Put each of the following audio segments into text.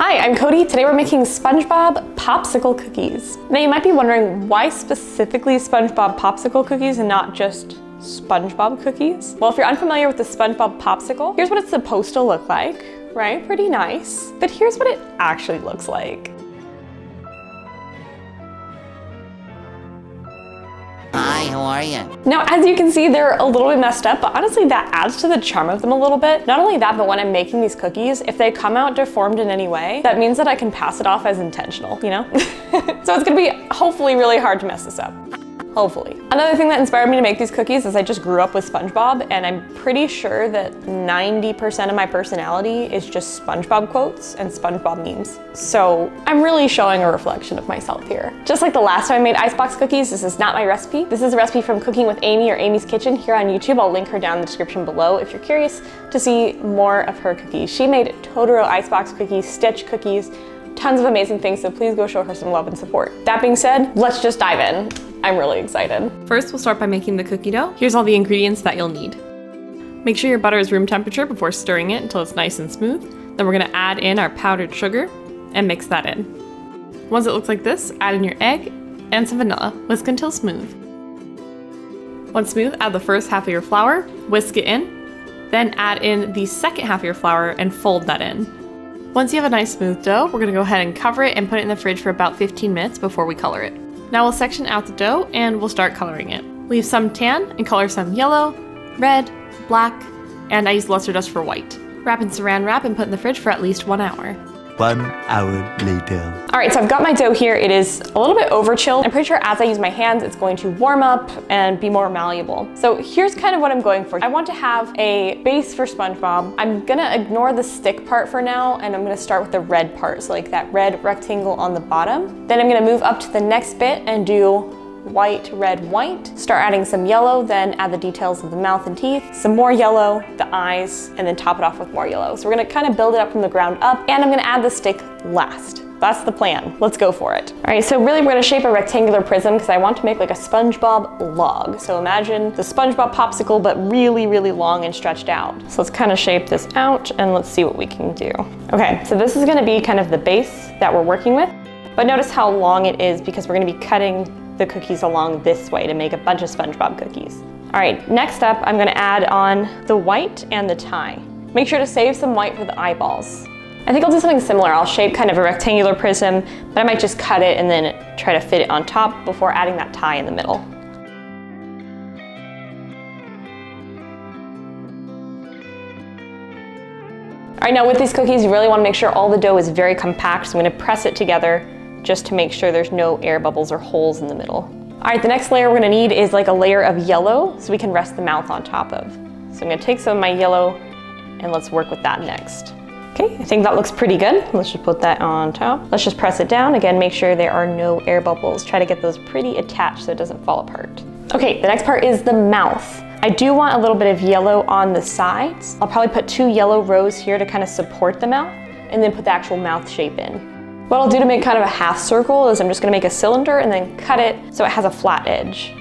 Hi, I'm Cody. Today we're making Spongebob Popsicle cookies. Now you might be wondering why specifically Spongebob Popsicle cookies and not just SpongeBob cookies? Well, if you're unfamiliar with the Spongebob Popsicle, here's what it's supposed to look like, right? Pretty nice. But here's what it actually looks like. Hi, how are you? Now, as you can see, they're a little bit messed up, but honestly, that adds to the charm of them a little bit. Not only that, but when I'm making these cookies, if they come out deformed in any way, that means that I can pass it off as intentional, you know? So it's gonna be hopefully really hard to mess this up. Hopefully. Another thing that inspired me to make these cookies is I just grew up with SpongeBob, and I'm pretty sure that 90% of my personality is just SpongeBob quotes and SpongeBob memes. So I'm really showing a reflection of myself here. Just like the last time I made Icebox cookies, this is not my recipe. This is a recipe from Cooking with Amy or Amy's Kitchen here on YouTube. I'll link her down in the description below if you're curious to see more of her cookies. She made Totoro Icebox cookies, Stitch cookies, tons of amazing things, so please go show her some love and support. That being said, let's just dive in. I'm really excited. First, we'll start by making the cookie dough. Here's all the ingredients that you'll need. Make sure your butter is room temperature before stirring it until it's nice and smooth. Then we're gonna add in our powdered sugar and mix that in. Once it looks like this, add in your egg and some vanilla. Whisk until smooth. Once smooth, add the first half of your flour, whisk it in, then add in the second half of your flour and fold that in. Once you have a nice smooth dough, we're gonna go ahead and cover it and put it in the fridge for about 15 minutes before we color it. Now we'll section out the dough and we'll start coloring it. Leave some tan and color some yellow, red, black, and I use luster dust for white. Wrap in saran wrap and put in the fridge for at least 1 hour. 1 hour later. All right, so I've got my dough here. It is a little bit over chilled. I'm pretty sure as I use my hands, it's going to warm up and be more malleable. So here's kind of what I'm going for. I want to have a base for SpongeBob. I'm gonna ignore the stick part for now, and I'm gonna start with the red part, so like that red rectangle on the bottom. Then I'm gonna move up to the next bit and do white, red, white. Start adding some yellow, then add the details of the mouth and teeth, some more yellow, the eyes, and then top it off with more yellow. So we're gonna kind of build it up from the ground up, and I'm gonna add the stick last. That's the plan. Let's go for it. All right, so really we're gonna shape a rectangular prism because I want to make like a SpongeBob log. So imagine the SpongeBob popsicle, but really, really long and stretched out. So let's kind of shape this out and let's see what we can do. Okay, so this is gonna be kind of the base that we're working with, but notice how long it is because we're gonna be cutting the cookies along this way to make a bunch of SpongeBob cookies. All right, next up, I'm gonna add on the white and the tie. Make sure to save some white for the eyeballs. I think I'll do something similar. I'll shape kind of a rectangular prism, but I might just cut it and then try to fit it on top before adding that tie in the middle. All right, now with these cookies, you really wanna make sure all the dough is very compact, so I'm gonna press it together just to make sure there's no air bubbles or holes in the middle. All right, the next layer we're gonna need is like a layer of yellow so we can rest the mouth on top of. So I'm gonna take some of my yellow and let's work with that next. Okay, I think that looks pretty good. Let's just put that on top. Let's just press it down. Again, make sure there are no air bubbles. Try to get those pretty attached so it doesn't fall apart. Okay, the next part is the mouth. I do want a little bit of yellow on the sides. I'll probably put 2 yellow rows here to kind of support the mouth and then put the actual mouth shape in. What I'll do to make kind of a half circle is I'm just gonna make a cylinder and then cut it so it has a flat edge.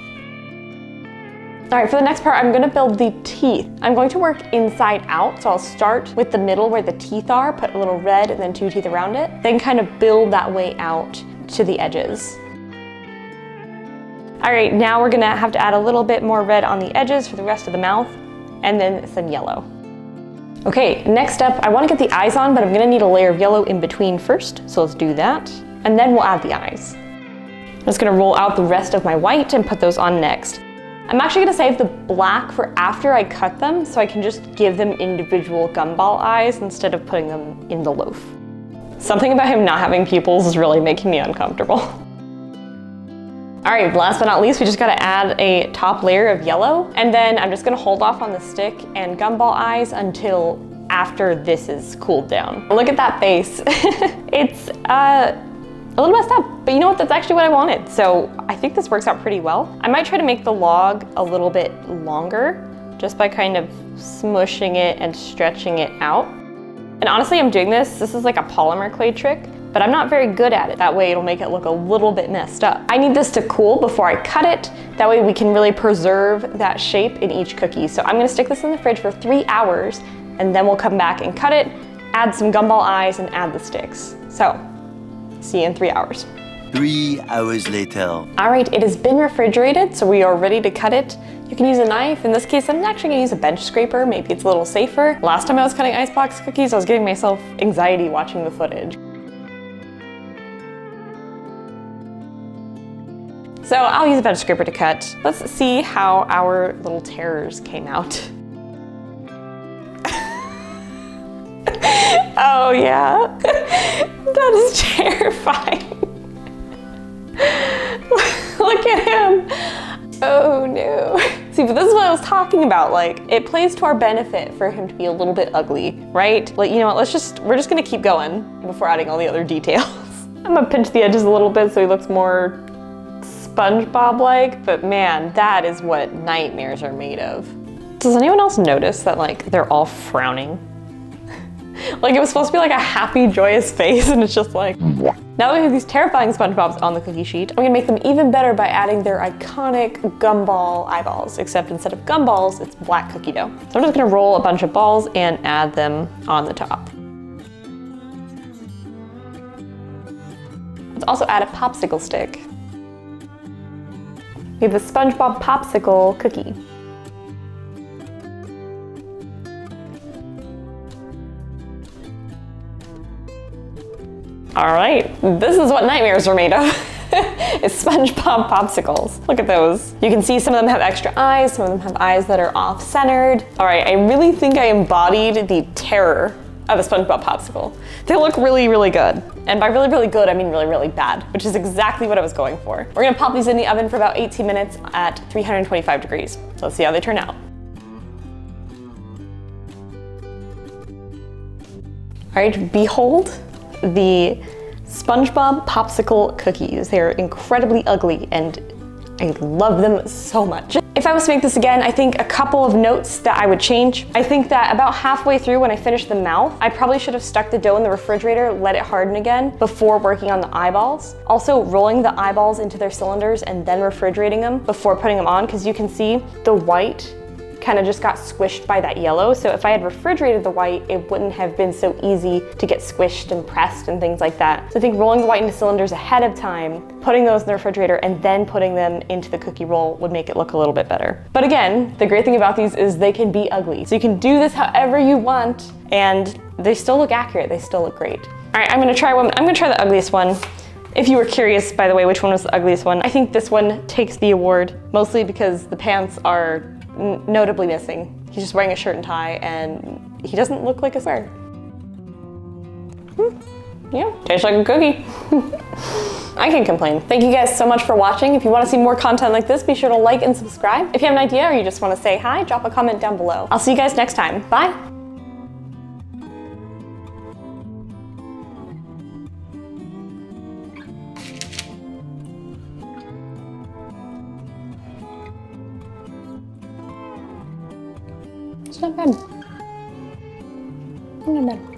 All right, for the next part, I'm gonna build the teeth. I'm going to work inside out, so I'll start with the middle where the teeth are, put a little red and then 2 teeth around it, then kind of build that way out to the edges. All right, now we're gonna have to add a little bit more red on the edges for the rest of the mouth, and then some yellow. Okay, next up, I wanna get the eyes on, but I'm gonna need a layer of yellow in between first, so let's do that, and then we'll add the eyes. I'm just gonna roll out the rest of my white and put those on next. I'm actually gonna save the black for after I cut them, so I can just give them individual gumball eyes instead of putting them in the loaf. Something about him not having pupils is really making me uncomfortable. All right, last but not least, we just gotta add a top layer of yellow, and then I'm just gonna hold off on the stick and gumball eyes until after this is cooled down. Look at that face. It's a little messed up, but you know what, that's actually what I wanted. So I think this works out pretty well. I might try to make the log a little bit longer just by kind of smushing it and stretching it out. And honestly, I'm doing this is like a polymer clay trick, but I'm not very good at it. That way it'll make it look a little bit messed up. I need this to cool before I cut it. That way we can really preserve that shape in each cookie. So I'm gonna stick this in the fridge for 3 hours and then we'll come back and cut it, add some gumball eyes, and add the sticks. So, see you in 3 hours. 3 hours later. All right, it has been refrigerated, so we are ready to cut it. You can use a knife. In this case, I'm actually gonna use a bench scraper. Maybe it's a little safer. Last time I was cutting Icebox cookies, I was giving myself anxiety watching the footage. So I'll use a bench scraper to cut. Let's see how our little terrors came out. Oh yeah, that is terrifying. Look at him. Oh no. See, but this is what I was talking about. Like, it plays to our benefit for him to be a little bit ugly, right? Like, you know what, we're just gonna keep going before adding all the other details. I'm gonna pinch the edges a little bit so he looks more Spongebob-like, but man, that is what nightmares are made of. Does anyone else notice that, like, they're all frowning? Like, it was supposed to be like a happy, joyous face, and it's just like... Now that we have these terrifying SpongeBobs on the cookie sheet, I'm gonna make them even better by adding their iconic gumball eyeballs, except instead of gumballs, it's black cookie dough. So I'm just gonna roll a bunch of balls and add them on the top. Let's also add a popsicle stick. We have the Spongebob Popsicle cookie. All right, this is what nightmares are made of. It's SpongeBob Popsicles. Look at those. You can see some of them have extra eyes, some of them have eyes that are off-centered. All right, I really think I embodied the terror of a SpongeBob Popsicle. They look really, really good. And by really, really good, I mean really, really bad, which is exactly what I was going for. We're gonna pop these in the oven for about 18 minutes at 325 degrees. So let's see how they turn out. All right, behold the SpongeBob Popsicle cookies. They're incredibly ugly and I love them so much. If I was to make this again, I think a couple of notes that I would change. I think that about halfway through when I finished the mouth, I probably should have stuck the dough in the refrigerator, let it harden again before working on the eyeballs. Also rolling the eyeballs into their cylinders and then refrigerating them before putting them on, because you can see the white kind of just got squished by that yellow. So if I had refrigerated the white, it wouldn't have been so easy to get squished and pressed and things like that. So I think rolling the white into cylinders ahead of time, putting those in the refrigerator, and then putting them into the cookie roll would make it look a little bit better. But again, the great thing about these is they can be ugly. So you can do this however you want, and they still look accurate. They still look great. All right, I'm gonna try the ugliest one. If you were curious, by the way, which one was the ugliest one, I think this one takes the award, mostly because the pants are notably missing. He's just wearing a shirt and tie and he doesn't look like a square. Yeah, tastes like a cookie. I can't complain. Thank you guys so much for watching. If you want to see more content like this, be sure to like and subscribe. If you have an idea or you just want to say hi, drop a comment down below. I'll see you guys next time. Bye. It's not bad. Not bad.